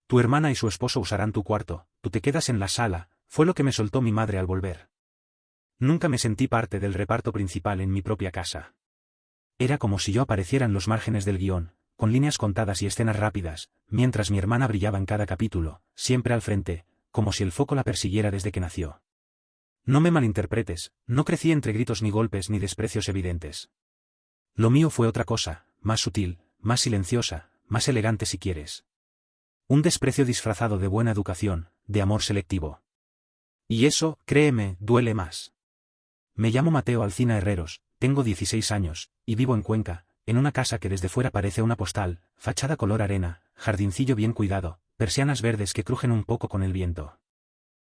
Tu hermana y su esposo usarán tu cuarto, tú te quedas en la sala, fue lo que me soltó mi madre al volver. Nunca me sentí parte del reparto principal en mi propia casa. Era como si yo apareciera en los márgenes del guión, con líneas contadas y escenas rápidas, mientras mi hermana brillaba en cada capítulo, siempre al frente, como si el foco la persiguiera desde que nació. No me malinterpretes, no crecí entre gritos ni golpes ni desprecios evidentes. Lo mío fue otra cosa, más sutil, más silenciosa, más elegante si quieres. Un desprecio disfrazado de buena educación, de amor selectivo. Y eso, créeme, duele más. Me llamo Mateo Alcina Herreros, tengo 16 años, y vivo en Cuenca, en una casa que desde fuera parece una postal, fachada color arena, jardincillo bien cuidado, persianas verdes que crujen un poco con el viento.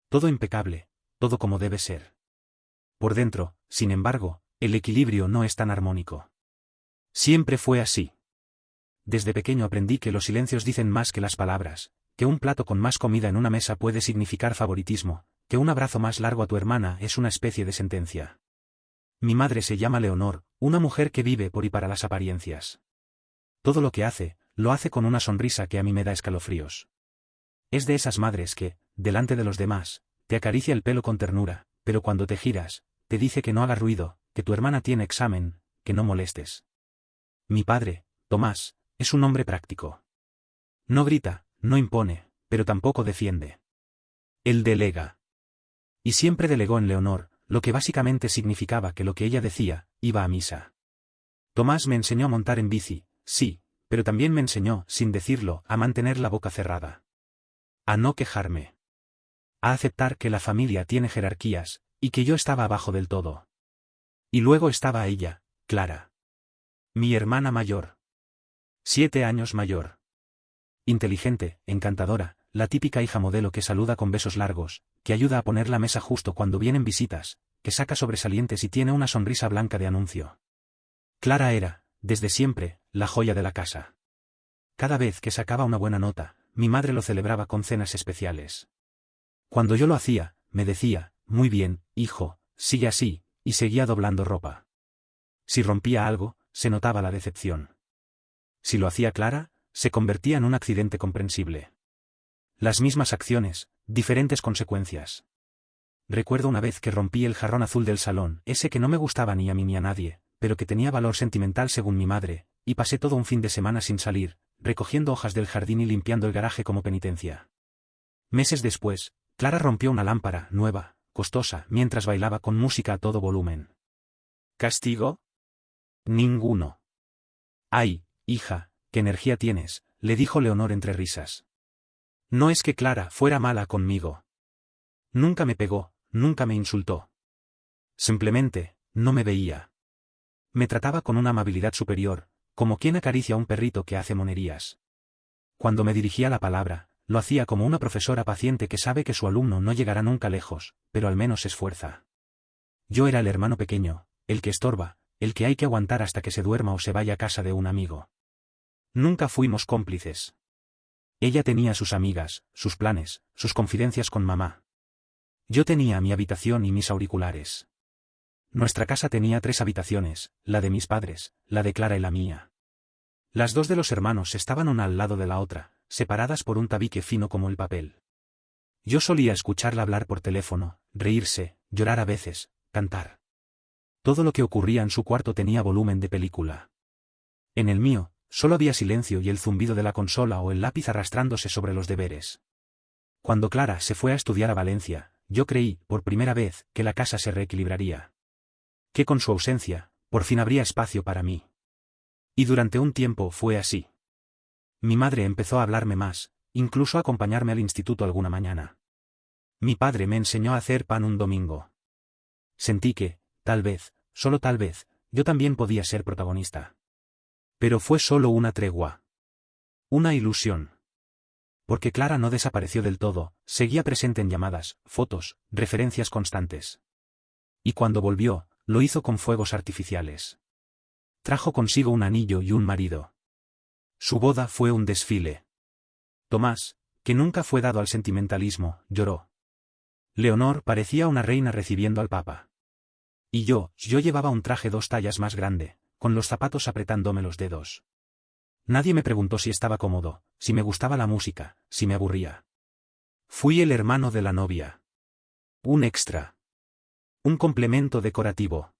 Todo impecable, todo como debe ser. Por dentro, sin embargo, el equilibrio no es tan armónico. Siempre fue así. Desde pequeño aprendí que los silencios dicen más que las palabras, que un plato con más comida en una mesa puede significar favoritismo, que un abrazo más largo a tu hermana es una especie de sentencia. Mi madre se llama Leonor, una mujer que vive por y para las apariencias. Todo lo que hace, lo hace con una sonrisa que a mí me da escalofríos. Es de esas madres que, delante de los demás, te acaricia el pelo con ternura, pero cuando te giras, te dice que no hagas ruido, que tu hermana tiene examen, que no molestes. Mi padre, Tomás, es un hombre práctico. No grita, no impone, pero tampoco defiende. Él delega. Y siempre delegó en Leonor, lo que básicamente significaba que lo que ella decía, iba a misa. Tomás me enseñó a montar en bici, sí, pero también me enseñó, sin decirlo, a mantener la boca cerrada. A no quejarme. A aceptar que la familia tiene jerarquías, y que yo estaba abajo del todo. Y luego estaba ella, Clara. Mi hermana mayor. 7 años mayor. Inteligente, encantadora, la típica hija modelo que saluda con besos largos, que ayuda a poner la mesa justo cuando vienen visitas, que saca sobresalientes y tiene una sonrisa blanca de anuncio. Clara era, desde siempre, la joya de la casa. Cada vez que sacaba una buena nota, mi madre lo celebraba con cenas especiales. Cuando yo lo hacía, me decía, muy bien, hijo, sigue así, y seguía doblando ropa. Si rompía algo, se notaba la decepción. Si lo hacía Clara, se convertía en un accidente comprensible. Las mismas acciones, diferentes consecuencias. Recuerdo una vez que rompí el jarrón azul del salón, ese que no me gustaba ni a mí ni a nadie, pero que tenía valor sentimental según mi madre, y pasé todo un fin de semana sin salir, recogiendo hojas del jardín y limpiando el garaje como penitencia. Meses después, Clara rompió una lámpara, nueva, costosa, mientras bailaba con música a todo volumen. ¿Castigo? Ninguno. Ay, hija, qué energía tienes, le dijo Leonor entre risas. No es que Clara fuera mala conmigo. Nunca me pegó, nunca me insultó. Simplemente, no me veía. Me trataba con una amabilidad superior, como quien acaricia a un perrito que hace monerías. Cuando me dirigía la palabra, lo hacía como una profesora paciente que sabe que su alumno no llegará nunca lejos, pero al menos se esfuerza. Yo era el hermano pequeño, el que estorba, el que hay que aguantar hasta que se duerma o se vaya a casa de un amigo. Nunca fuimos cómplices. Ella tenía sus amigas, sus planes, sus confidencias con mamá. Yo tenía mi habitación y mis auriculares. Nuestra casa tenía 3 habitaciones, la de mis padres, la de Clara y la mía. Las 2 de los hermanos estaban una al lado de la otra, separadas por un tabique fino como el papel. Yo solía escucharla hablar por teléfono, reírse, llorar a veces, cantar. Todo lo que ocurría en su cuarto tenía volumen de película. En el mío, solo había silencio y el zumbido de la consola o el lápiz arrastrándose sobre los deberes. Cuando Clara se fue a estudiar a Valencia, yo creí, por primera vez, que la casa se reequilibraría. Que con su ausencia, por fin habría espacio para mí. Y durante un tiempo fue así. Mi madre empezó a hablarme más, incluso a acompañarme al instituto alguna mañana. Mi padre me enseñó a hacer pan un domingo. Sentí que, tal vez, solo tal vez, yo también podía ser protagonista. Pero fue solo una tregua. Una ilusión. Porque Clara no desapareció del todo, seguía presente en llamadas, fotos, referencias constantes. Y cuando volvió, lo hizo con fuegos artificiales. Trajo consigo un anillo y un marido. Su boda fue un desfile. Tomás, que nunca fue dado al sentimentalismo, lloró. Leonor parecía una reina recibiendo al papa. Y yo llevaba un traje 2 tallas más grande, con los zapatos apretándome los dedos. Nadie me preguntó si estaba cómodo, si me gustaba la música, si me aburría. Fui el hermano de la novia. Un extra. Un complemento decorativo.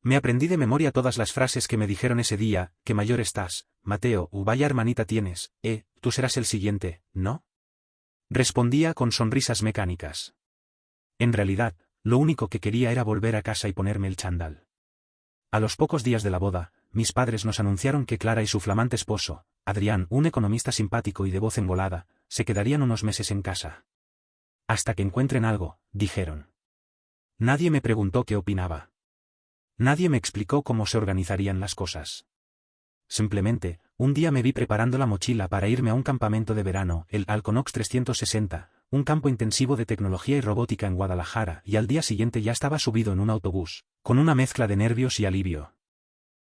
Me aprendí de memoria todas las frases que me dijeron ese día: qué mayor estás, Mateo, vaya hermanita tienes, tú serás el siguiente, ¿no? Respondía con sonrisas mecánicas. En realidad, lo único que quería era volver a casa y ponerme el chándal. A los pocos días de la boda, mis padres nos anunciaron que Clara y su flamante esposo, Adrián, un economista simpático y de voz engolada, se quedarían unos meses en casa. Hasta que encuentren algo, dijeron. Nadie me preguntó qué opinaba. Nadie me explicó cómo se organizarían las cosas. Simplemente, un día me vi preparando la mochila para irme a un campamento de verano, el Alconox 360, un campo intensivo de tecnología y robótica en Guadalajara, y al día siguiente ya estaba subido en un autobús, con una mezcla de nervios y alivio.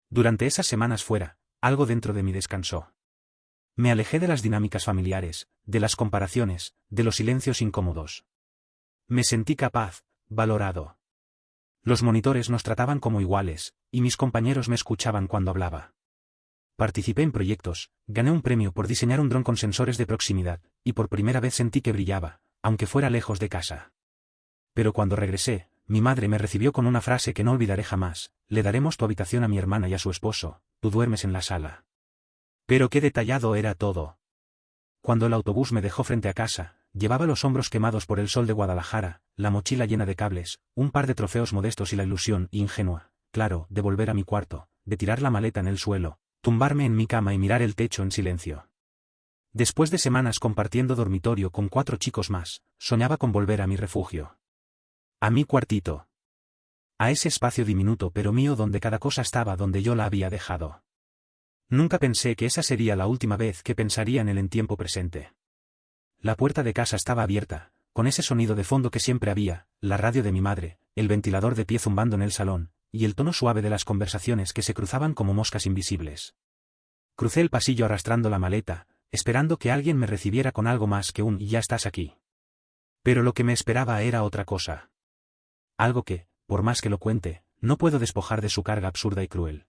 Durante esas semanas fuera, algo dentro de mí descansó. Me alejé de las dinámicas familiares, de las comparaciones, de los silencios incómodos. Me sentí capaz, valorado. Los monitores nos trataban como iguales, y mis compañeros me escuchaban cuando hablaba. Participé en proyectos, gané un premio por diseñar un dron con sensores de proximidad, y por primera vez sentí que brillaba, aunque fuera lejos de casa. Pero cuando regresé, mi madre me recibió con una frase que no olvidaré jamás: le daremos tu habitación a mi hermana y a su esposo, tú duermes en la sala. Pero qué detallado era todo. Cuando el autobús me dejó frente a casa, llevaba los hombros quemados por el sol de Guadalajara, la mochila llena de cables, un par de trofeos modestos y la ilusión ingenua, claro, de volver a mi cuarto, de tirar la maleta en el suelo, tumbarme en mi cama y mirar el techo en silencio. Después de semanas compartiendo dormitorio con 4 chicos más, soñaba con volver a mi refugio. A mi cuartito. A ese espacio diminuto pero mío donde cada cosa estaba donde yo la había dejado. Nunca pensé que esa sería la última vez que pensaría en él en tiempo presente. La puerta de casa estaba abierta, con ese sonido de fondo que siempre había, la radio de mi madre, el ventilador de pie zumbando en el salón, y el tono suave de las conversaciones que se cruzaban como moscas invisibles. Crucé el pasillo arrastrando la maleta, esperando que alguien me recibiera con algo más que un «ya estás aquí». Pero lo que me esperaba era otra cosa. Algo que, por más que lo cuente, no puedo despojar de su carga absurda y cruel.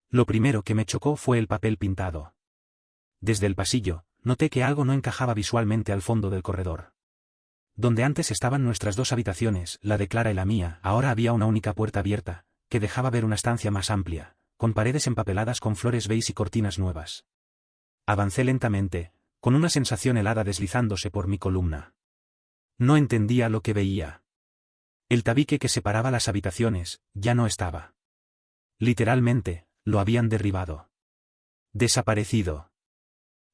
Lo primero que me chocó fue el papel pintado. Desde el pasillo, noté que algo no encajaba visualmente al fondo del corredor. Donde antes estaban nuestras 2 habitaciones, la de Clara y la mía, ahora había una única puerta abierta, que dejaba ver una estancia más amplia, con paredes empapeladas con flores beige y cortinas nuevas. Avancé lentamente, con una sensación helada deslizándose por mi columna. No entendía lo que veía. El tabique que separaba las habitaciones, ya no estaba. Literalmente, lo habían derribado. Desaparecido.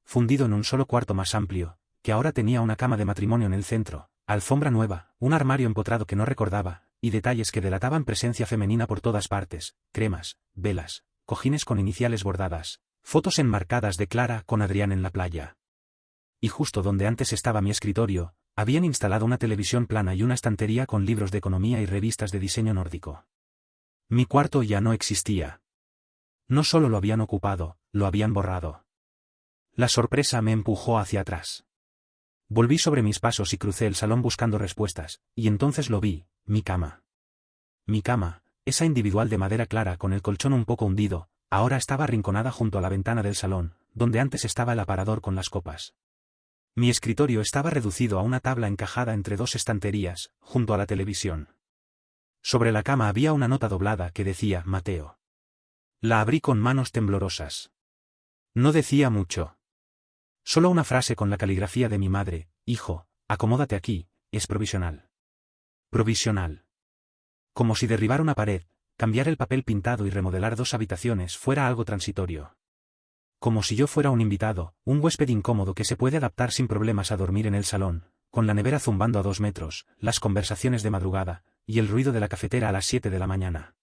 Fundido en un solo cuarto más amplio, que ahora tenía una cama de matrimonio en el centro, alfombra nueva, un armario empotrado que no recordaba, y detalles que delataban presencia femenina por todas partes: cremas, velas, cojines con iniciales bordadas, fotos enmarcadas de Clara con Adrián en la playa. Y justo donde antes estaba mi escritorio, habían instalado una televisión plana y una estantería con libros de economía y revistas de diseño nórdico. Mi cuarto ya no existía. No solo lo habían ocupado, lo habían borrado. La sorpresa me empujó hacia atrás. Volví sobre mis pasos y crucé el salón buscando respuestas, y entonces lo vi: mi cama. Mi cama, esa individual de madera clara con el colchón un poco hundido, ahora estaba arrinconada junto a la ventana del salón, donde antes estaba el aparador con las copas. Mi escritorio estaba reducido a una tabla encajada entre 2 estanterías, junto a la televisión. Sobre la cama había una nota doblada que decía «Mateo». La abrí con manos temblorosas. No decía mucho. Solo una frase con la caligrafía de mi madre: «Hijo, acomódate aquí, es provisional». Provisional. Como si derribar una pared, cambiar el papel pintado y remodelar 2 habitaciones fuera algo transitorio. Como si yo fuera un invitado, un huésped incómodo que se puede adaptar sin problemas a dormir en el salón, con la nevera zumbando a 2 metros, las conversaciones de madrugada, y el ruido de la cafetera a las 7 de la mañana.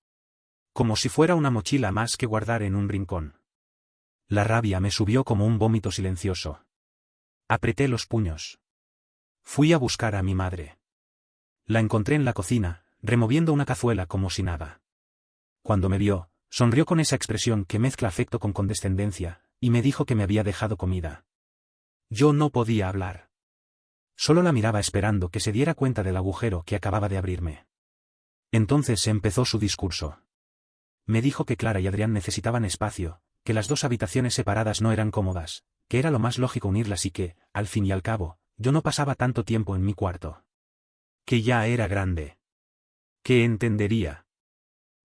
Como si fuera una mochila más que guardar en un rincón. La rabia me subió como un vómito silencioso. Apreté los puños. Fui a buscar a mi madre. La encontré en la cocina, removiendo una cazuela como si nada. Cuando me vio, sonrió con esa expresión que mezcla afecto con condescendencia, y me dijo que me había dejado comida. Yo no podía hablar. Solo la miraba esperando que se diera cuenta del agujero que acababa de abrirme. Entonces empezó su discurso. Me dijo que Clara y Adrián necesitaban espacio, que las dos habitaciones separadas no eran cómodas, que era lo más lógico unirlas y que, al fin y al cabo, yo no pasaba tanto tiempo en mi cuarto. Que ya era grande. Que entendería.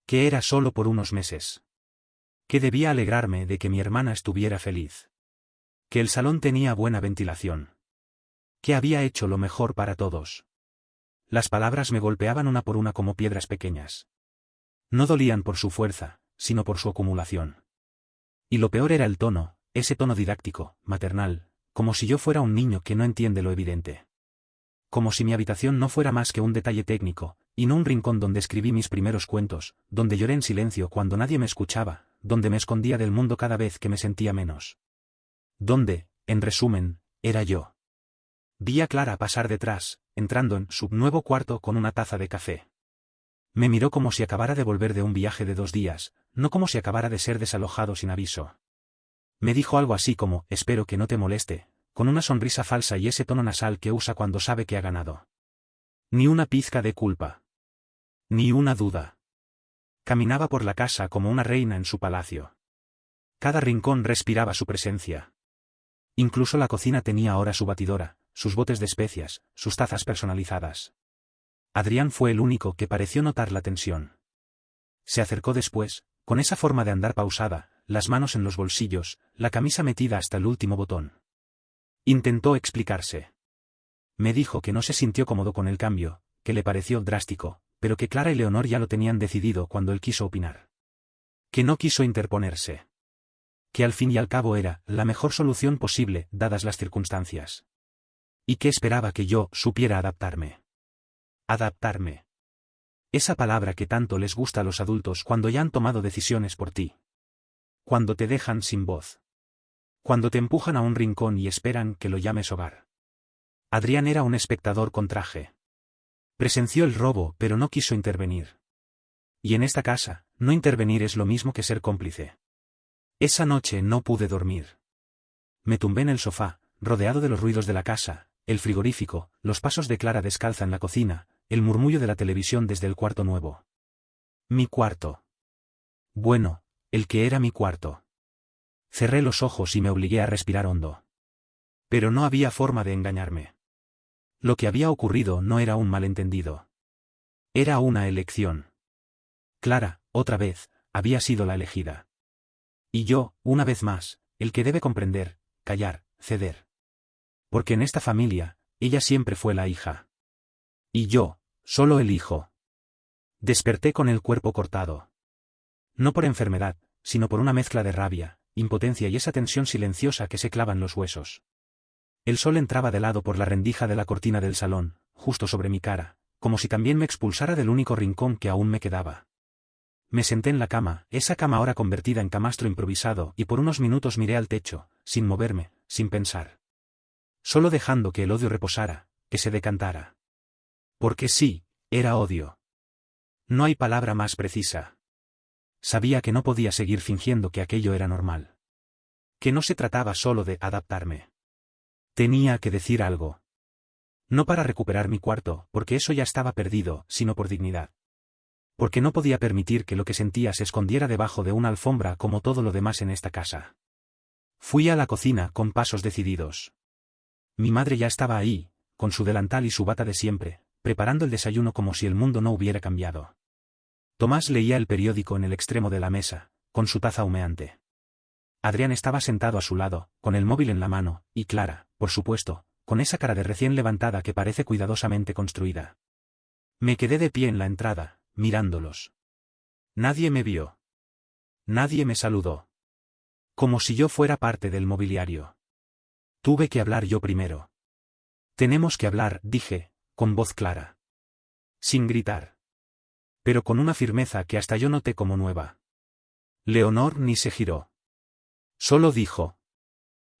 Que era solo por unos meses. Que debía alegrarme de que mi hermana estuviera feliz. Que el salón tenía buena ventilación. Que había hecho lo mejor para todos. Las palabras me golpeaban una por una como piedras pequeñas. No dolían por su fuerza, sino por su acumulación. Y lo peor era el tono, ese tono didáctico, maternal, como si yo fuera un niño que no entiende lo evidente. Como si mi habitación no fuera más que un detalle técnico, y no un rincón donde escribí mis primeros cuentos, donde lloré en silencio cuando nadie me escuchaba, donde me escondía del mundo cada vez que me sentía menos. Donde, en resumen, era yo. Vi a Clara pasar detrás, entrando en su nuevo cuarto con una taza de café. Me miró como si acabara de volver de un viaje de 2 días, no como si acabara de ser desalojado sin aviso. Me dijo algo así como, espero que no te moleste, con una sonrisa falsa y ese tono nasal que usa cuando sabe que ha ganado. Ni una pizca de culpa. Ni una duda. Caminaba por la casa como una reina en su palacio. Cada rincón respiraba su presencia. Incluso la cocina tenía ahora su batidora, sus botes de especias, sus tazas personalizadas. Adrián fue el único que pareció notar la tensión. Se acercó después, con esa forma de andar pausada, las manos en los bolsillos, la camisa metida hasta el último botón. Intentó explicarse. Me dijo que no se sintió cómodo con el cambio, que le pareció drástico, pero que Clara y Leonor ya lo tenían decidido cuando él quiso opinar. Que no quiso interponerse. Que al fin y al cabo era la mejor solución posible, dadas las circunstancias. Y que esperaba que yo supiera adaptarme. Adaptarme. Esa palabra que tanto les gusta a los adultos cuando ya han tomado decisiones por ti. Cuando te dejan sin voz. Cuando te empujan a un rincón y esperan que lo llames hogar. Adrián era un espectador con traje. Presenció el robo pero no quiso intervenir. Y en esta casa, no intervenir es lo mismo que ser cómplice. Esa noche no pude dormir. Me tumbé en el sofá, rodeado de los ruidos de la casa, el frigorífico, los pasos de Clara descalza en la cocina, el murmullo de la televisión desde el cuarto nuevo. Mi cuarto. Bueno, el que era mi cuarto. Cerré los ojos y me obligué a respirar hondo. Pero no había forma de engañarme. Lo que había ocurrido no era un malentendido. Era una elección. Clara, otra vez, había sido la elegida. Y yo, una vez más, el que debe comprender, callar, ceder. Porque en esta familia, ella siempre fue la hija. Y yo, solo el hijo. Desperté con el cuerpo cortado. No por enfermedad, sino por una mezcla de rabia, impotencia y esa tensión silenciosa que se clava en los huesos. El sol entraba de lado por la rendija de la cortina del salón, justo sobre mi cara, como si también me expulsara del único rincón que aún me quedaba. Me senté en la cama, esa cama ahora convertida en camastro improvisado, y por unos minutos miré al techo, sin moverme, sin pensar. Solo dejando que el odio reposara, que se decantara. Porque sí, era odio. No hay palabra más precisa. Sabía que no podía seguir fingiendo que aquello era normal. Que no se trataba solo de adaptarme. Tenía que decir algo. No para recuperar mi cuarto, porque eso ya estaba perdido, sino por dignidad. Porque no podía permitir que lo que sentía se escondiera debajo de una alfombra como todo lo demás en esta casa. Fui a la cocina con pasos decididos. Mi madre ya estaba ahí, con su delantal y su bata de siempre, preparando el desayuno como si el mundo no hubiera cambiado. Tomás leía el periódico en el extremo de la mesa, con su taza humeante. Adrián estaba sentado a su lado, con el móvil en la mano, y Clara, por supuesto, con esa cara de recién levantada que parece cuidadosamente construida. Me quedé de pie en la entrada, mirándolos. Nadie me vio. Nadie me saludó. Como si yo fuera parte del mobiliario. Tuve que hablar yo primero. Tenemos que hablar, dije, con voz clara. Sin gritar. Pero con una firmeza que hasta yo noté como nueva. Leonor ni se giró. Solo dijo.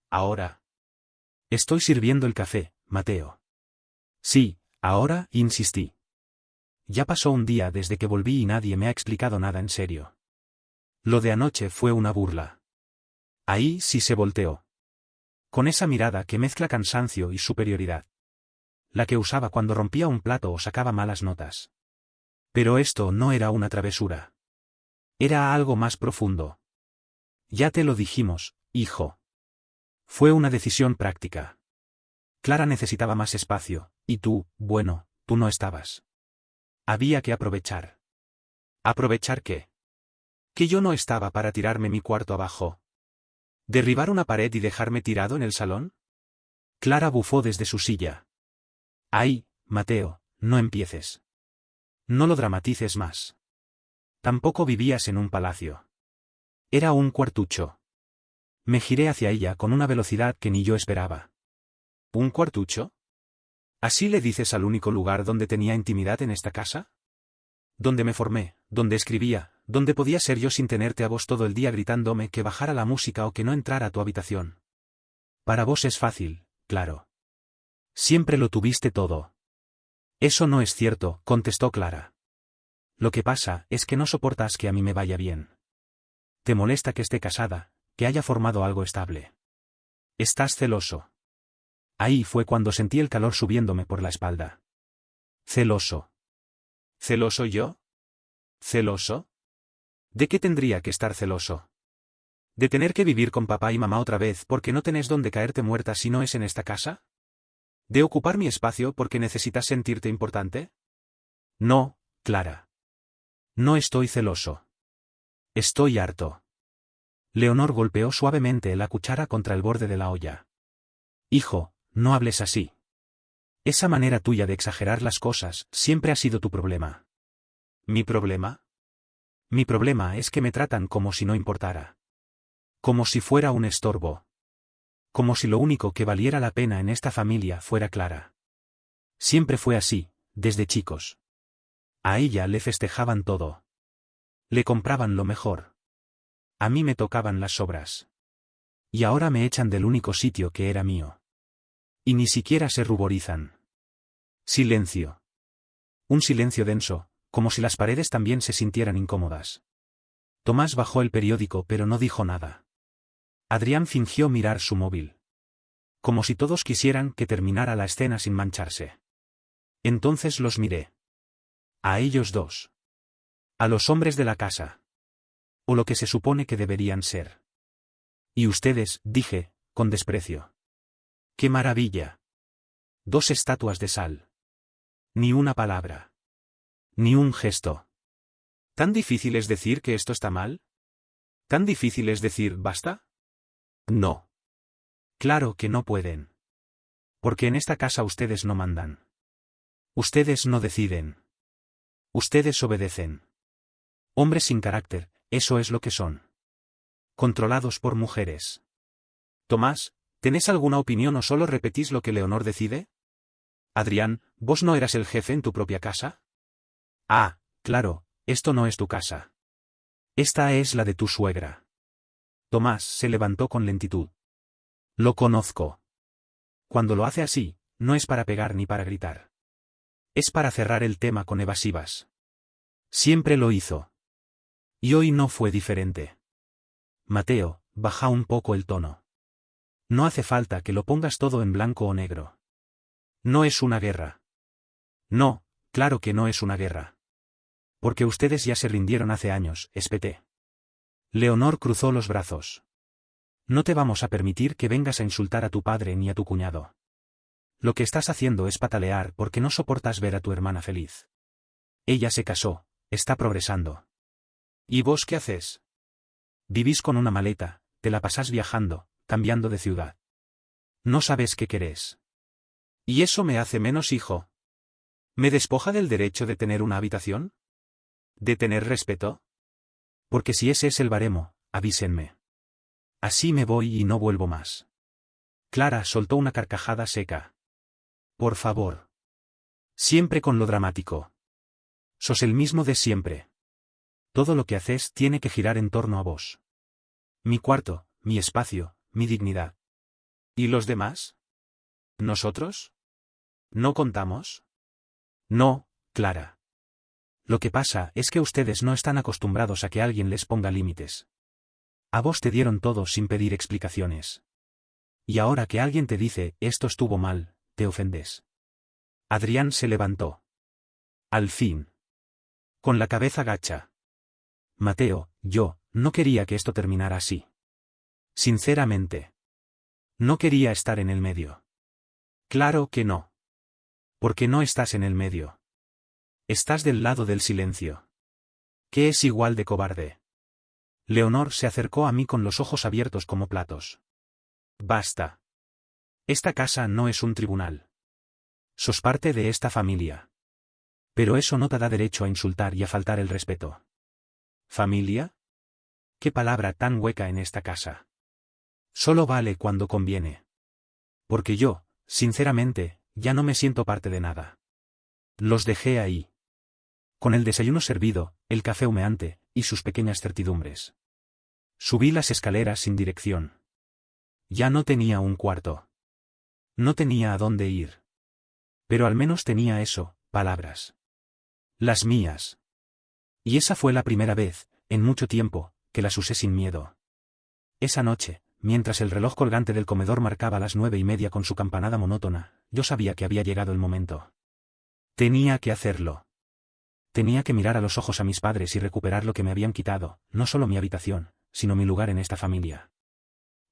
Ahora. Estoy sirviendo el café, Mateo. Sí, ahora, insistí. Ya pasó un día desde que volví y nadie me ha explicado nada en serio. Lo de anoche fue una burla. Ahí sí se volteó. Con esa mirada que mezcla cansancio y superioridad. La que usaba cuando rompía un plato o sacaba malas notas. Pero esto no era una travesura. Era algo más profundo. Ya te lo dijimos, hijo. Fue una decisión práctica. Clara necesitaba más espacio, y tú, bueno, tú no estabas. Había que aprovechar. ¿Aprovechar qué? Que yo no estaba para tirarme mi cuarto abajo. ¿Derribar una pared y dejarme tirado en el salón? Clara bufó desde su silla. Ay, Mateo, no empieces. No lo dramatices más. Tampoco vivías en un palacio. Era un cuartucho. Me giré hacia ella con una velocidad que ni yo esperaba. ¿Un cuartucho? ¿Así le dices al único lugar donde tenía intimidad en esta casa? Donde me formé, donde escribía, donde podía ser yo sin tenerte a vos todo el día gritándome que bajara la música o que no entrara a tu habitación. Para vos es fácil, claro. Siempre lo tuviste todo. Eso no es cierto, contestó Clara. Lo que pasa es que no soportas que a mí me vaya bien. Te molesta que esté casada, que haya formado algo estable. Estás celoso. Ahí fue cuando sentí el calor subiéndome por la espalda. Celoso. ¿Celoso yo? ¿Celoso? ¿De qué tendría que estar celoso? ¿De tener que vivir con papá y mamá otra vez porque no tenés dónde caerte muerta si no es en esta casa? ¿De ocupar mi espacio porque necesitas sentirte importante? No, Clara. No estoy celoso. Estoy harto. Leonor golpeó suavemente la cuchara contra el borde de la olla. Hijo, no hables así. Esa manera tuya de exagerar las cosas siempre ha sido tu problema. ¿Mi problema? Mi problema es que me tratan como si no importara. Como si fuera un estorbo. Como si lo único que valiera la pena en esta familia fuera Clara. Siempre fue así, desde chicos. A ella le festejaban todo. Le compraban lo mejor. A mí me tocaban las sobras. Y ahora me echan del único sitio que era mío. Y ni siquiera se ruborizan. Silencio. Un silencio denso, como si las paredes también se sintieran incómodas. Tomás bajó el periódico pero no dijo nada. Adrián fingió mirar su móvil. Como si todos quisieran que terminara la escena sin mancharse. Entonces los miré. A ellos dos. A los hombres de la casa. O lo que se supone que deberían ser. Y ustedes, dije, con desprecio. ¡Qué maravilla! Dos estatuas de sal. Ni una palabra. Ni un gesto. ¿Tan difícil es decir que esto está mal? ¿Tan difícil es decir basta? No. Claro que no pueden. Porque en esta casa ustedes no mandan. Ustedes no deciden. Ustedes obedecen. Hombres sin carácter, eso es lo que son. Controlados por mujeres. Tomás, ¿tenés alguna opinión o solo repetís lo que Leonor decide? Adrián, ¿vos no eras el jefe en tu propia casa? Ah, claro, esto no es tu casa. Esta es la de tu suegra. Tomás se levantó con lentitud. Lo conozco. Cuando lo hace así, no es para pegar ni para gritar. Es para cerrar el tema con evasivas. Siempre lo hizo. Y hoy no fue diferente. Mateo, baja un poco el tono. No hace falta que lo pongas todo en blanco o negro. No es una guerra. No, claro que no es una guerra. Porque ustedes ya se rindieron hace años, espeté. Leonor cruzó los brazos. No te vamos a permitir que vengas a insultar a tu padre ni a tu cuñado. Lo que estás haciendo es patalear porque no soportas ver a tu hermana feliz. Ella se casó, está progresando. ¿Y vos qué haces? Vivís con una maleta, te la pasás viajando, cambiando de ciudad. No sabes qué querés. ¿Y eso me hace menos hijo? ¿Me despoja del derecho de tener una habitación? ¿De tener respeto? Porque si ese es el baremo, avísenme. Así me voy y no vuelvo más. Clara soltó una carcajada seca. Por favor. Siempre con lo dramático. Sos el mismo de siempre. Todo lo que haces tiene que girar en torno a vos. Mi cuarto, mi espacio, mi dignidad. ¿Y los demás? ¿Nosotros? ¿No contamos? No, Clara. Lo que pasa es que ustedes no están acostumbrados a que alguien les ponga límites. A vos te dieron todo sin pedir explicaciones. Y ahora que alguien te dice, esto estuvo mal, te ofendes. Adrián se levantó. Al fin. Con la cabeza gacha. Mateo, yo, no quería que esto terminara así. Sinceramente. No quería estar en el medio. Claro que no. Porque no estás en el medio. Estás del lado del silencio. Que es igual de cobarde. Leonor se acercó a mí con los ojos abiertos como platos. Basta. Esta casa no es un tribunal. Sos parte de esta familia. Pero eso no te da derecho a insultar y a faltar el respeto. ¿Familia? ¿Qué palabra tan hueca en esta casa? Solo vale cuando conviene. Porque yo, sinceramente, ya no me siento parte de nada. Los dejé ahí. Con el desayuno servido, el café humeante, y sus pequeñas certidumbres. Subí las escaleras sin dirección. Ya no tenía un cuarto. No tenía a dónde ir. Pero al menos tenía eso, palabras. Las mías. Y esa fue la primera vez, en mucho tiempo, que las usé sin miedo. Esa noche, mientras el reloj colgante del comedor marcaba las 9:30 con su campanada monótona, yo sabía que había llegado el momento. Tenía que hacerlo. Tenía que mirar a los ojos a mis padres y recuperar lo que me habían quitado, no solo mi habitación, sino mi lugar en esta familia.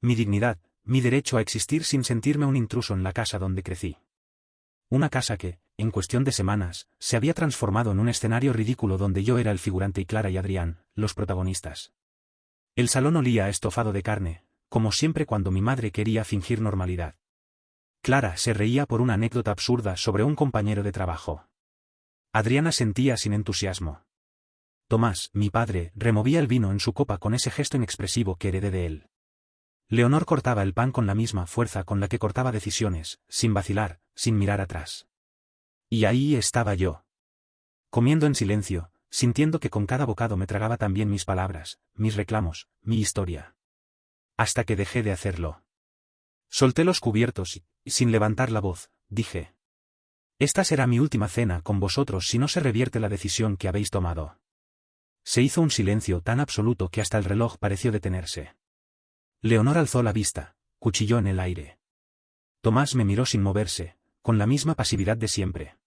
Mi dignidad, mi derecho a existir sin sentirme un intruso en la casa donde crecí. Una casa que, en cuestión de semanas, se había transformado en un escenario ridículo donde yo era el figurante y Clara y Adrián, los protagonistas. El salón olía a estofado de carne, como siempre cuando mi madre quería fingir normalidad. Clara se reía por una anécdota absurda sobre un compañero de trabajo. Adriana sentía sin entusiasmo. Tomás, mi padre, removía el vino en su copa con ese gesto inexpresivo que heredé de él. Leonor cortaba el pan con la misma fuerza con la que cortaba decisiones, sin vacilar, sin mirar atrás. Y ahí estaba yo. Comiendo en silencio, sintiendo que con cada bocado me tragaba también mis palabras, mis reclamos, mi historia. Hasta que dejé de hacerlo. Solté los cubiertos y, sin levantar la voz, dije: esta será mi última cena con vosotros si no se revierte la decisión que habéis tomado. Se hizo un silencio tan absoluto que hasta el reloj pareció detenerse. Leonor alzó la vista, cuchilló en el aire. Tomás me miró sin moverse, con la misma pasividad de siempre.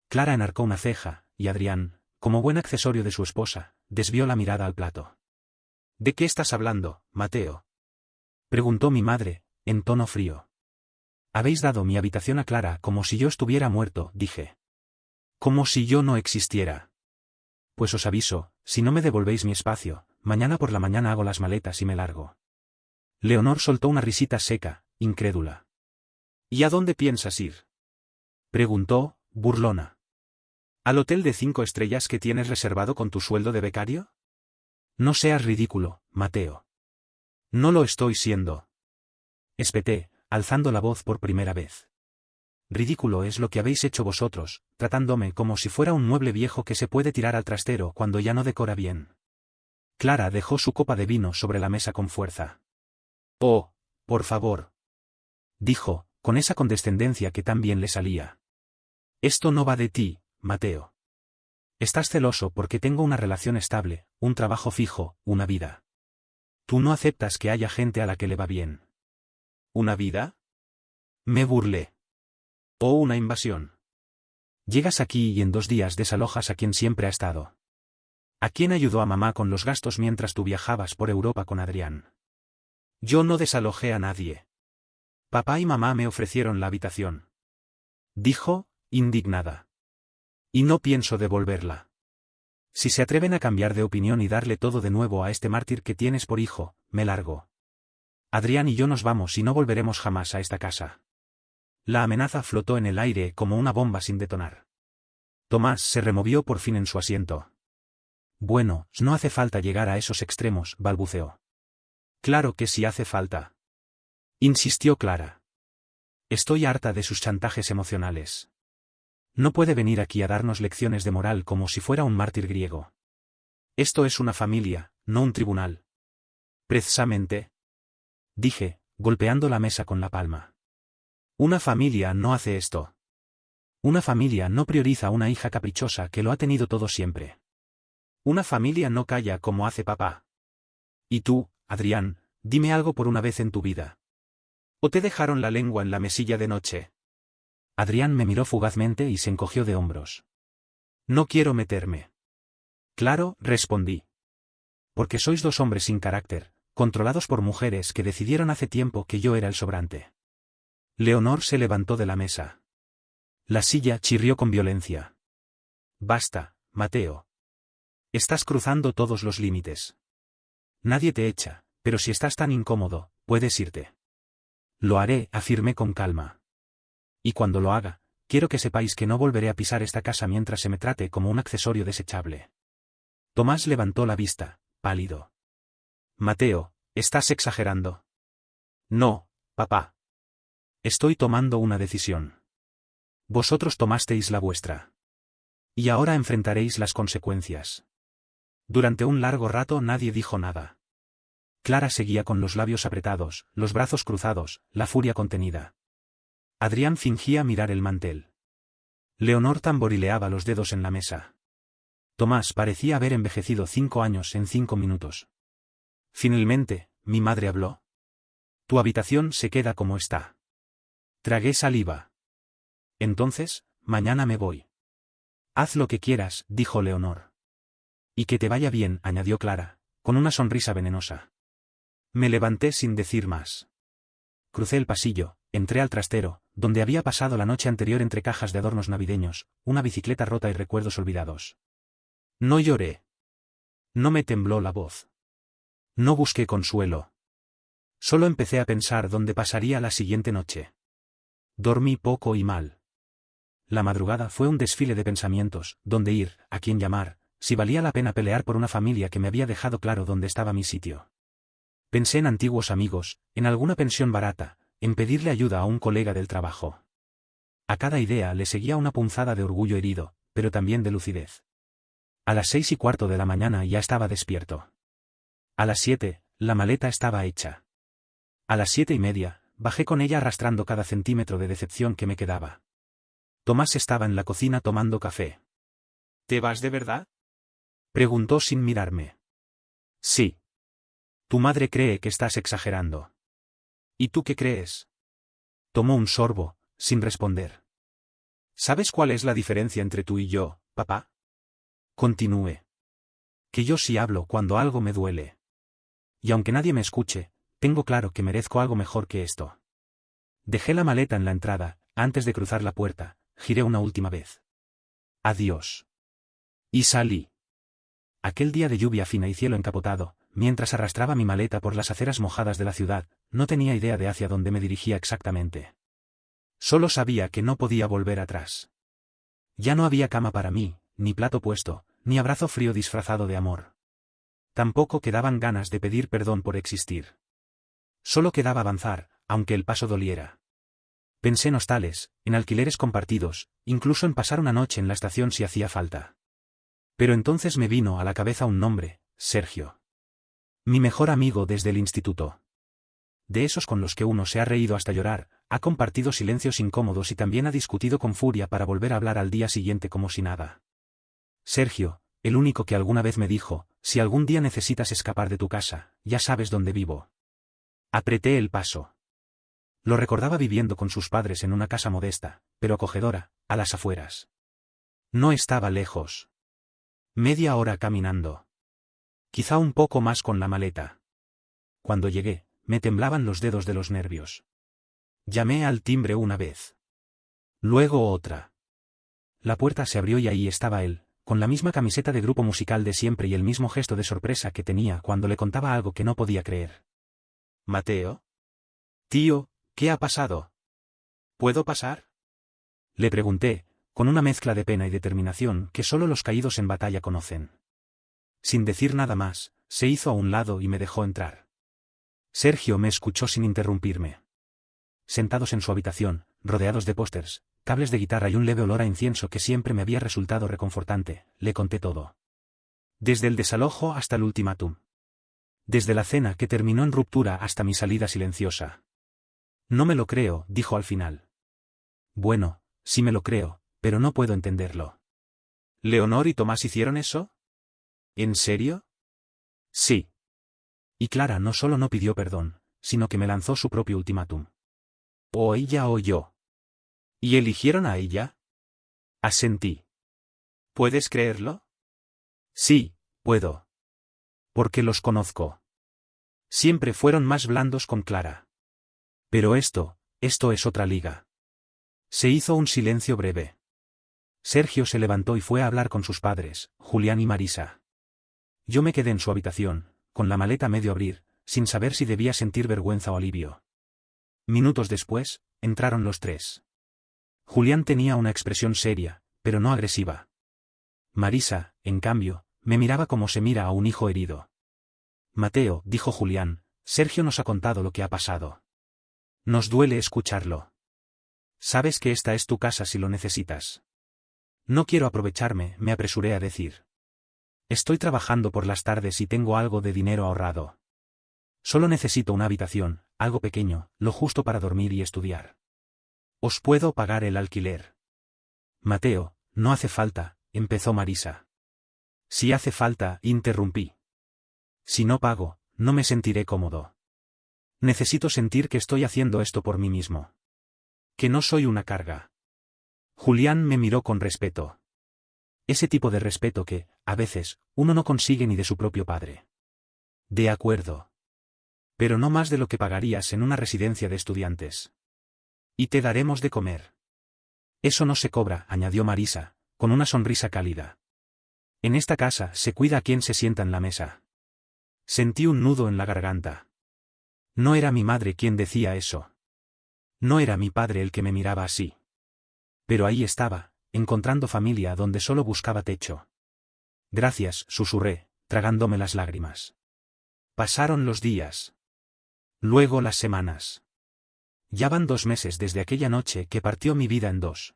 Clara enarcó una ceja, y Adrián, como buen accesorio de su esposa, desvió la mirada al plato. ¿De qué estás hablando, Mateo?, preguntó mi madre, en tono frío. Habéis dado mi habitación a Clara como si yo estuviera muerto, dije. Como si yo no existiera. Pues os aviso, si no me devolvéis mi espacio, mañana por la mañana hago las maletas y me largo. Leonor soltó una risita seca, incrédula. ¿Y a dónde piensas ir?, preguntó, burlona. ¿Al hotel de 5 estrellas que tienes reservado con tu sueldo de becario? No seas ridículo, Mateo. No lo estoy siendo. Espeté, alzando la voz por primera vez. Ridículo es lo que habéis hecho vosotros, tratándome como si fuera un mueble viejo que se puede tirar al trastero cuando ya no decora bien. Clara dejó su copa de vino sobre la mesa con fuerza. Oh, por favor, dijo, con esa condescendencia que tan bien le salía. Esto no va de ti, Mateo. Estás celoso porque tengo una relación estable, un trabajo fijo, una vida. Tú no aceptas que haya gente a la que le va bien. ¿Una vida?, me burlé. ¿O una invasión? Llegas aquí y en 2 días desalojas a quien siempre ha estado. ¿A quién ayudó a mamá con los gastos mientras tú viajabas por Europa con Adrián? Yo no desalojé a nadie. Papá y mamá me ofrecieron la habitación. Dijo, indignada. Y no pienso devolverla. Si se atreven a cambiar de opinión y darle todo de nuevo a este mártir que tienes por hijo, me largo. Adrián y yo nos vamos y no volveremos jamás a esta casa. La amenaza flotó en el aire como una bomba sin detonar. Tomás se removió por fin en su asiento. Bueno, no hace falta llegar a esos extremos, balbuceó. Claro que sí hace falta, insistió Clara. Estoy harta de sus chantajes emocionales. No puede venir aquí a darnos lecciones de moral como si fuera un mártir griego. Esto es una familia, no un tribunal. Precisamente, dije, golpeando la mesa con la palma. Una familia no hace esto. Una familia no prioriza a una hija caprichosa que lo ha tenido todo siempre. Una familia no calla como hace papá. Y tú, Adrián, dime algo por una vez en tu vida. ¿O te dejaron la lengua en la mesilla de noche? Adrián me miró fugazmente y se encogió de hombros. No quiero meterme. Claro, respondí. Porque sois 2 hombres sin carácter, controlados por mujeres que decidieron hace tiempo que yo era el sobrante. Leonor se levantó de la mesa. La silla chirrió con violencia. Basta, Mateo. Estás cruzando todos los límites. Nadie te echa, pero si estás tan incómodo, puedes irte. Lo haré, afirmé con calma. Y cuando lo haga, quiero que sepáis que no volveré a pisar esta casa mientras se me trate como un accesorio desechable. Tomás levantó la vista, pálido. Mateo, estás exagerando. No, papá. Estoy tomando una decisión. Vosotros tomasteis la vuestra. Y ahora enfrentaréis las consecuencias. Durante un largo rato nadie dijo nada. Clara seguía con los labios apretados, los brazos cruzados, la furia contenida. Adrián fingía mirar el mantel. Leonor tamborileaba los dedos en la mesa. Tomás parecía haber envejecido 5 años en 5 minutos. Finalmente, mi madre habló. Tu habitación se queda como está. Tragué saliva. Entonces, mañana me voy. Haz lo que quieras, dijo Leonor. Y que te vaya bien, añadió Clara, con una sonrisa venenosa. Me levanté sin decir más. Crucé el pasillo, entré al trastero, donde había pasado la noche anterior entre cajas de adornos navideños, una bicicleta rota y recuerdos olvidados. No lloré. No me tembló la voz. No busqué consuelo. Solo empecé a pensar dónde pasaría la siguiente noche. Dormí poco y mal. La madrugada fue un desfile de pensamientos, dónde ir, a quién llamar, si valía la pena pelear por una familia que me había dejado claro dónde estaba mi sitio. Pensé en antiguos amigos, en alguna pensión barata, en pedirle ayuda a un colega del trabajo. A cada idea le seguía una punzada de orgullo herido, pero también de lucidez. A las 6:15 de la mañana ya estaba despierto. A las 7, la maleta estaba hecha. A las 7:30, bajé con ella arrastrando cada centímetro de decepción que me quedaba. Tomás estaba en la cocina tomando café. ¿Te vas de verdad?, preguntó sin mirarme. Sí. Tu madre cree que estás exagerando. ¿Y tú qué crees? Tomó un sorbo, sin responder. ¿Sabes cuál es la diferencia entre tú y yo, papá? Continué. Que yo sí hablo cuando algo me duele. Y aunque nadie me escuche, tengo claro que merezco algo mejor que esto. Dejé la maleta en la entrada, antes de cruzar la puerta, giré una última vez. Adiós. Y salí. Aquel día de lluvia fina y cielo encapotado, mientras arrastraba mi maleta por las aceras mojadas de la ciudad, no tenía idea de hacia dónde me dirigía exactamente. Solo sabía que no podía volver atrás. Ya no había cama para mí, ni plato puesto, ni abrazo frío disfrazado de amor. Tampoco quedaban ganas de pedir perdón por existir. Solo quedaba avanzar, aunque el paso doliera. Pensé en hostales, en alquileres compartidos, incluso en pasar una noche en la estación si hacía falta. Pero entonces me vino a la cabeza un nombre, Sergio. Mi mejor amigo desde el instituto. De esos con los que uno se ha reído hasta llorar, ha compartido silencios incómodos y también ha discutido con furia para volver a hablar al día siguiente como si nada. Sergio, el único que alguna vez me dijo, si algún día necesitas escapar de tu casa, ya sabes dónde vivo. Apreté el paso. Lo recordaba viviendo con sus padres en una casa modesta, pero acogedora, a las afueras. No estaba lejos. Media hora caminando. Quizá un poco más con la maleta. Cuando llegué, me temblaban los dedos de los nervios. Llamé al timbre una vez. Luego otra. La puerta se abrió y ahí estaba él, con la misma camiseta de grupo musical de siempre y el mismo gesto de sorpresa que tenía cuando le contaba algo que no podía creer. ¿Mateo? Tío, ¿qué ha pasado? ¿Puedo pasar?, le pregunté, con una mezcla de pena y determinación que solo los caídos en batalla conocen. Sin decir nada más, se hizo a un lado y me dejó entrar. Sergio me escuchó sin interrumpirme. Sentados en su habitación, rodeados de pósters, cables de guitarra y un leve olor a incienso que siempre me había resultado reconfortante, le conté todo. Desde el desalojo hasta el ultimátum. Desde la cena que terminó en ruptura hasta mi salida silenciosa. No me lo creo, dijo al final. Bueno, sí me lo creo, pero no puedo entenderlo. ¿Leonor y Tomás hicieron eso? ¿En serio? Sí. Y Clara no solo no pidió perdón, sino que me lanzó su propio ultimátum. O ella o yo. ¿Y eligieron a ella? Asentí. ¿Puedes creerlo? Sí, puedo. Porque los conozco. Siempre fueron más blandos con Clara. Pero esto es otra liga. Se hizo un silencio breve. Sergio se levantó y fue a hablar con sus padres, Julián y Marisa. Yo me quedé en su habitación, con la maleta a medio abrir, sin saber si debía sentir vergüenza o alivio. Minutos después, entraron los tres. Julián tenía una expresión seria, pero no agresiva. Marisa, en cambio, me miraba como se mira a un hijo herido. Mateo, dijo Julián, Sergio nos ha contado lo que ha pasado. Nos duele escucharlo. Sabes que esta es tu casa si lo necesitas. No quiero aprovecharme, me apresuré a decir. Estoy trabajando por las tardes y tengo algo de dinero ahorrado. Solo necesito una habitación, algo pequeño, lo justo para dormir y estudiar. Os puedo pagar el alquiler. Mateo, no hace falta, empezó Marisa. Si hace falta, interrumpí. Si no pago, no me sentiré cómodo. Necesito sentir que estoy haciendo esto por mí mismo. Que no soy una carga. Julián me miró con respeto. Ese tipo de respeto que, a veces, uno no consigue ni de su propio padre. De acuerdo. Pero no más de lo que pagarías en una residencia de estudiantes. Y te daremos de comer. Eso no se cobra, añadió Marisa, con una sonrisa cálida. En esta casa se cuida a quien se sienta en la mesa. Sentí un nudo en la garganta. No era mi madre quien decía eso. No era mi padre el que me miraba así. Pero ahí estaba, encontrando familia donde solo buscaba techo. Gracias, susurré, tragándome las lágrimas. Pasaron los días. Luego las semanas. Ya van 2 meses desde aquella noche que partió mi vida en dos.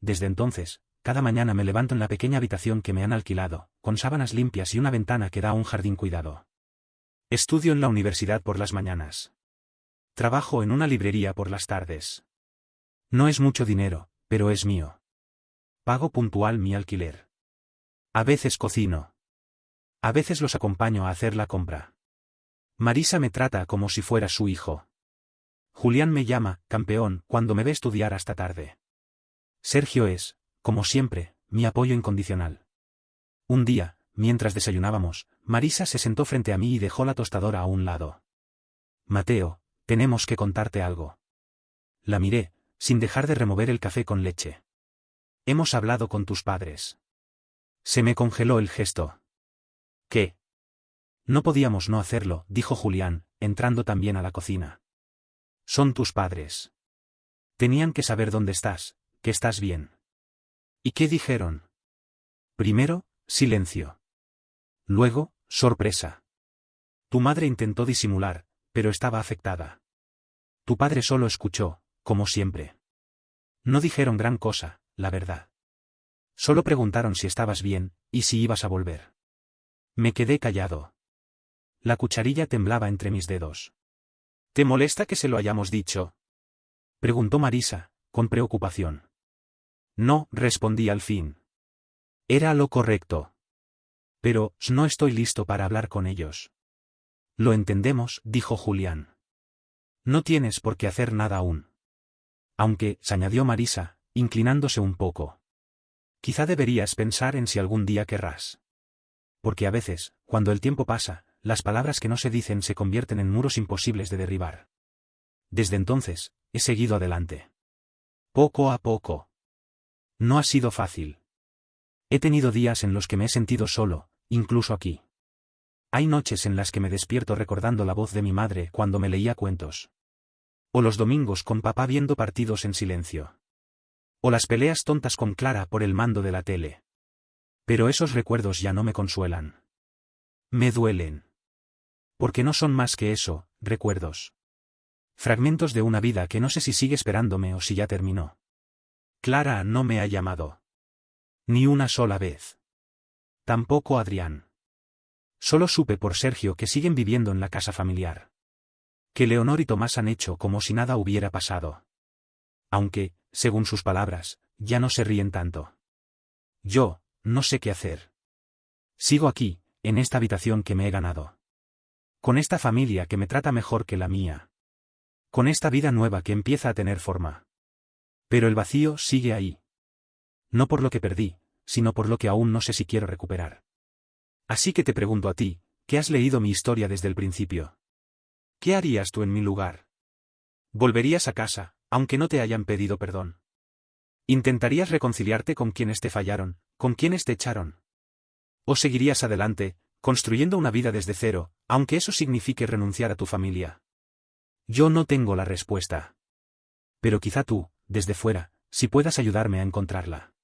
Desde entonces, cada mañana me levanto en la pequeña habitación que me han alquilado, con sábanas limpias y una ventana que da a un jardín cuidado. Estudio en la universidad por las mañanas. Trabajo en una librería por las tardes. No es mucho dinero, pero es mío. Pago puntual mi alquiler. A veces cocino. A veces los acompaño a hacer la compra. Marisa me trata como si fuera su hijo. Julián me llama, campeón, cuando me ve estudiar hasta tarde. Sergio es, como siempre, mi apoyo incondicional. Un día, mientras desayunábamos, Marisa se sentó frente a mí y dejó la tostadora a un lado. Mateo, tenemos que contarte algo. La miré, sin dejar de remover el café con leche. Hemos hablado con tus padres. Se me congeló el gesto. ¿Qué? No podíamos no hacerlo, dijo Julián, entrando también a la cocina. Son tus padres. Tenían que saber dónde estás, que estás bien. ¿Y qué dijeron? Primero, silencio. Luego, sorpresa. Tu madre intentó disimular, pero estaba afectada. Tu padre solo escuchó, como siempre. No dijeron gran cosa, la verdad. Solo preguntaron si estabas bien, y si ibas a volver. Me quedé callado. La cucharilla temblaba entre mis dedos. ¿Te molesta que se lo hayamos dicho? Preguntó Marisa, con preocupación. No, respondí al fin. Era lo correcto. Pero, no estoy listo para hablar con ellos. Lo entendemos, dijo Julián. No tienes por qué hacer nada aún. Aunque, se añadió Marisa, inclinándose un poco. Quizá deberías pensar en si algún día querrás. Porque a veces, cuando el tiempo pasa, las palabras que no se dicen se convierten en muros imposibles de derribar. Desde entonces, he seguido adelante. Poco a poco. No ha sido fácil. He tenido días en los que me he sentido solo, incluso aquí. Hay noches en las que me despierto recordando la voz de mi madre cuando me leía cuentos. O los domingos con papá viendo partidos en silencio. O las peleas tontas con Clara por el mando de la tele. Pero esos recuerdos ya no me consuelan. Me duelen. Porque no son más que eso, recuerdos. Fragmentos de una vida que no sé si sigue esperándome o si ya terminó. Clara no me ha llamado. Ni una sola vez. Tampoco Adrián. Solo supe por Sergio que siguen viviendo en la casa familiar. Que Leonor y Tomás han hecho como si nada hubiera pasado. Aunque, según sus palabras, ya no se ríen tanto. Yo, no sé qué hacer. Sigo aquí, en esta habitación que me he ganado. Con esta familia que me trata mejor que la mía. Con esta vida nueva que empieza a tener forma. Pero el vacío sigue ahí. No por lo que perdí, sino por lo que aún no sé si quiero recuperar. Así que te pregunto a ti, que has leído mi historia desde el principio. ¿Qué harías tú en mi lugar? Volverías a casa, aunque no te hayan pedido perdón. ¿Intentarías reconciliarte con quienes te fallaron, con quienes te echaron? ¿O seguirías adelante, construyendo una vida desde cero, aunque eso signifique renunciar a tu familia? Yo no tengo la respuesta. Pero quizá tú, desde fuera, sí puedas ayudarme a encontrarla.